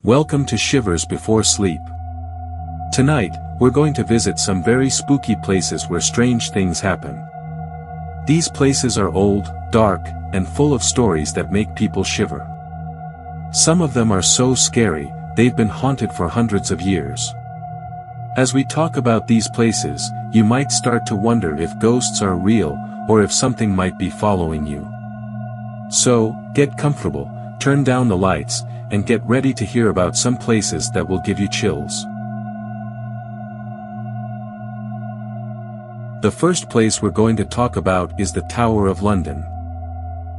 Welcome to Shivers Before Sleep. Tonight, we're going to visit some very spooky places where strange things happen. These places are old, dark, and full of stories that make people shiver. Some of them are so scary, they've been haunted for hundreds of years. As we talk about these places, you might start to wonder if ghosts are real, or if something might be following you. So, get comfortable, turn down the lights, and get ready to hear about some places that will give you chills. The first place we're going to talk about is the Tower of London.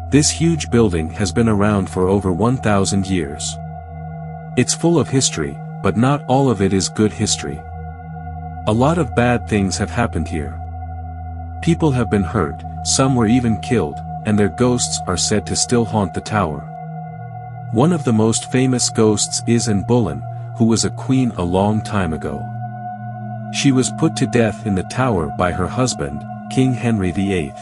This huge building has been around for over 1,000 years. It's full of history, but not all of it is good history. A lot of bad things have happened here. People have been hurt, some were even killed, and their ghosts are said to still haunt the tower. One of the most famous ghosts is Anne Boleyn, who was a queen a long time ago. She was put to death in the tower by her husband, King Henry VIII.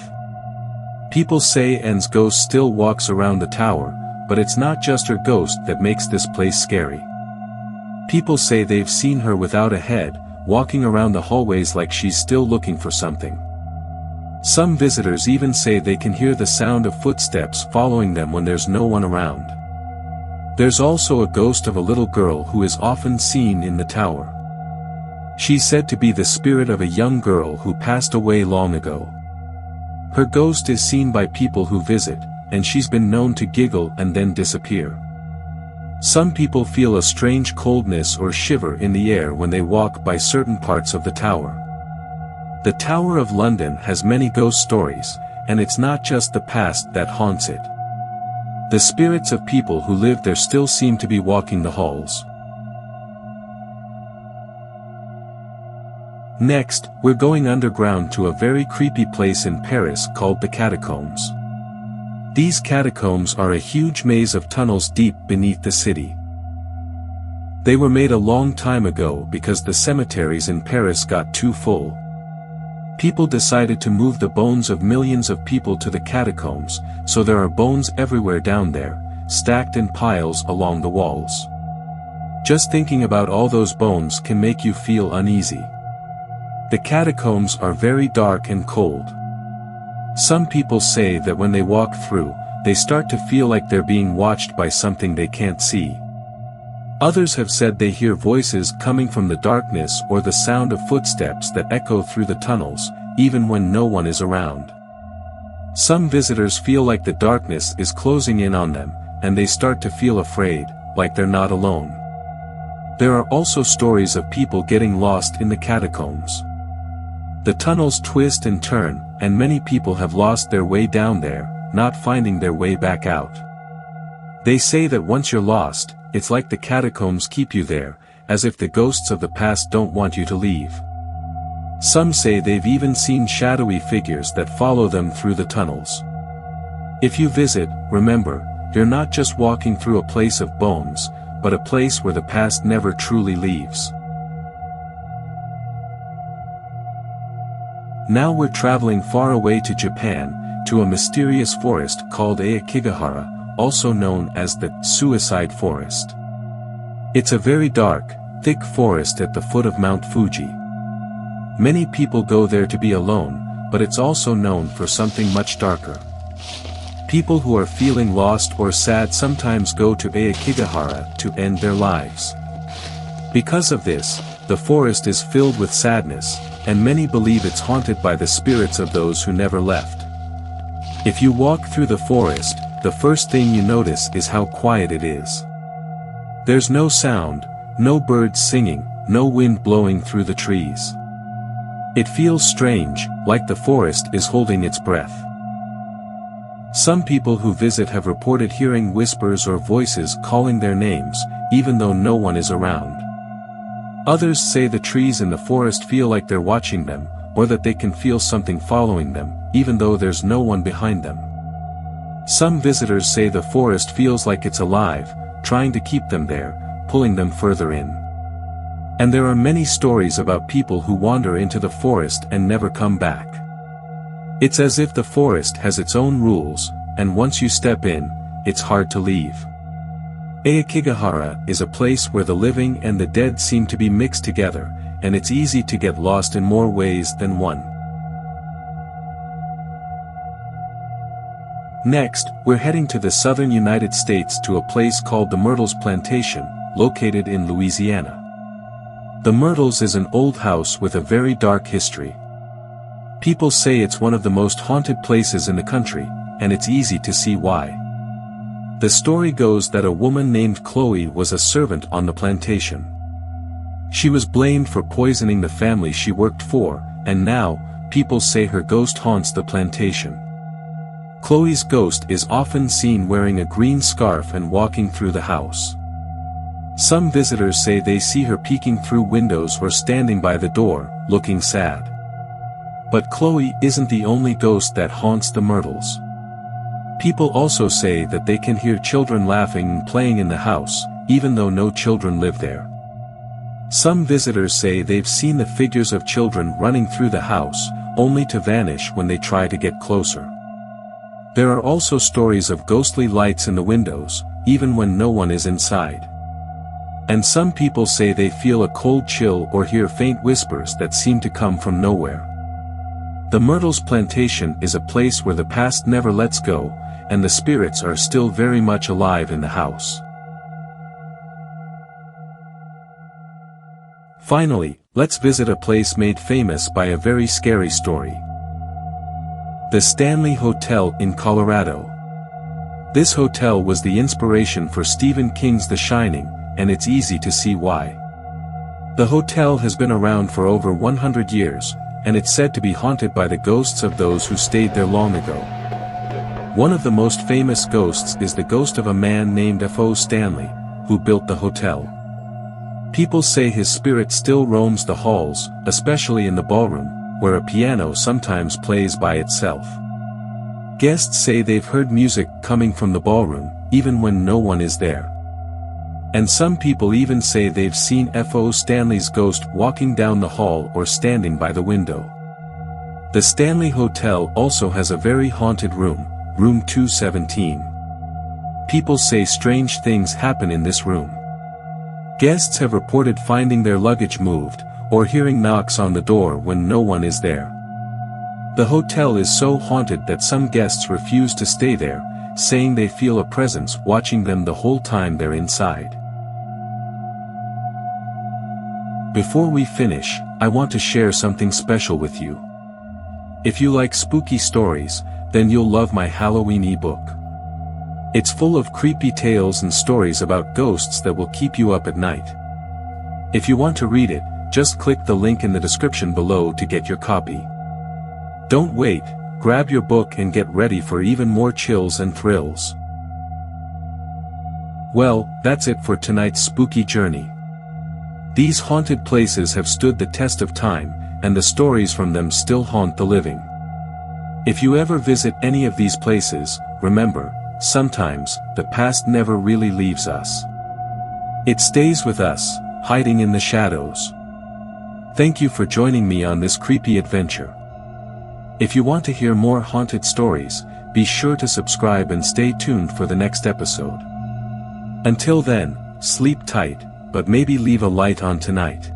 People say Anne's ghost still walks around the tower, but it's not just her ghost that makes this place scary. People say they've seen her without a head, walking around the hallways like she's still looking for something. Some visitors even say they can hear the sound of footsteps following them when there's no one around. There's also a ghost of a little girl who is often seen in the tower. She's said to be the spirit of a young girl who passed away long ago. Her ghost is seen by people who visit, and she's been known to giggle and then disappear. Some people feel a strange coldness or shiver in the air when they walk by certain parts of the tower. The Tower of London has many ghost stories, and it's not just the past that haunts it. The spirits of people who lived there still seem to be walking the halls. Next, we're going underground to a very creepy place in Paris called the Catacombs. These catacombs are a huge maze of tunnels deep beneath the city. They were made a long time ago because the cemeteries in Paris got too full. People decided to move the bones of millions of people to the catacombs, so there are bones everywhere down there, stacked in piles along the walls. Just thinking about all those bones can make you feel uneasy. The catacombs are very dark and cold. Some people say that when they walk through, they start to feel like they're being watched by something they can't see. Others have said they hear voices coming from the darkness or the sound of footsteps that echo through the tunnels, even when no one is around. Some visitors feel like the darkness is closing in on them, and they start to feel afraid, like they're not alone. There are also stories of people getting lost in the catacombs. The tunnels twist and turn, and many people have lost their way down there, not finding their way back out. They say that once you're lost, it's like the catacombs keep you there, as if the ghosts of the past don't want you to leave. Some say they've even seen shadowy figures that follow them through the tunnels. If you visit, remember, you're not just walking through a place of bones, but a place where the past never truly leaves. Now we're traveling far away to Japan, to a mysterious forest called Aakkahara, also known as the Suicide Forest. It's a very dark, thick forest at the foot of Mount Fuji. Many people go there to be alone, but it's also known for something much darker. People who are feeling lost or sad sometimes go to Aakkahara to end their lives. Because of this, the forest is filled with sadness, and many believe it's haunted by the spirits of those who never left. If you walk through the forest, the first thing you notice is how quiet it is. There's no sound, no birds singing, no wind blowing through the trees. It feels strange, like the forest is holding its breath. Some people who visit have reported hearing whispers or voices calling their names, even though no one is around. Others say the trees in the forest feel like they're watching them, or that they can feel something following them, even though there's no one behind them. Some visitors say the forest feels like it's alive, trying to keep them there, pulling them further in. And there are many stories about people who wander into the forest and never come back. It's as if the forest has its own rules, and once you step in, it's hard to leave. Aakkahara is a place where the living and the dead seem to be mixed together, and it's easy to get lost in more ways than one. Next, we're heading to the southern United States to a place called the Myrtles Plantation, located in Louisiana. The Myrtles is an old house with a very dark history. People say it's one of the most haunted places in the country, and it's easy to see why. The story goes that a woman named Chloe was a servant on the plantation. She was blamed for poisoning the family she worked for, and now, people say her ghost haunts the plantation. Chloe's ghost is often seen wearing a green scarf and walking through the house. Some visitors say they see her peeking through windows or standing by the door, looking sad. But Chloe isn't the only ghost that haunts the Myrtles. People also say that they can hear children laughing and playing in the house, even though no children live there. Some visitors say they've seen the figures of children running through the house, only to vanish when they try to get closer. There are also stories of ghostly lights in the windows, even when no one is inside. And some people say they feel a cold chill or hear faint whispers that seem to come from nowhere. The Myrtles Plantation is a place where the past never lets go, and the spirits are still very much alive in the house. Finally, let's visit a place made famous by a very scary story. The Stanley Hotel in Colorado. This hotel was the inspiration for Stephen King's The Shining, and it's easy to see why. The hotel has been around for over 100 years, and it's said to be haunted by the ghosts of those who stayed there long ago. One of the most famous ghosts is the ghost of a man named F.O. Stanley, who built the hotel. People say his spirit still roams the halls, especially in the ballroom, where a piano sometimes plays by itself. Guests say they've heard music coming from the ballroom, even when no one is there. And some people even say they've seen F.O. Stanley's ghost walking down the hall or standing by the window. The Stanley Hotel also has a very haunted room, Room 217. People say strange things happen in this room. Guests have reported finding their luggage moved, or hearing knocks on the door when no one is there. The hotel is so haunted that some guests refuse to stay there, saying they feel a presence watching them the whole time they're inside. Before we finish, I want to share something special with you. If you like spooky stories, then you'll love my Halloweeny book. It's full of creepy tales and stories about ghosts that will keep you up at night. If you want to read it, just click the link in the description below to get your copy. Don't wait, grab your book and get ready for even more chills and thrills. Well, that's it for tonight's spooky journey. These haunted places have stood the test of time, and the stories from them still haunt the living. If you ever visit any of these places, remember, sometimes, the past never really leaves us. It stays with us, hiding in the shadows. Thank you for joining me on this creepy adventure. If you want to hear more haunted stories, be sure to subscribe and stay tuned for the next episode. Until then, sleep tight, but maybe leave a light on tonight.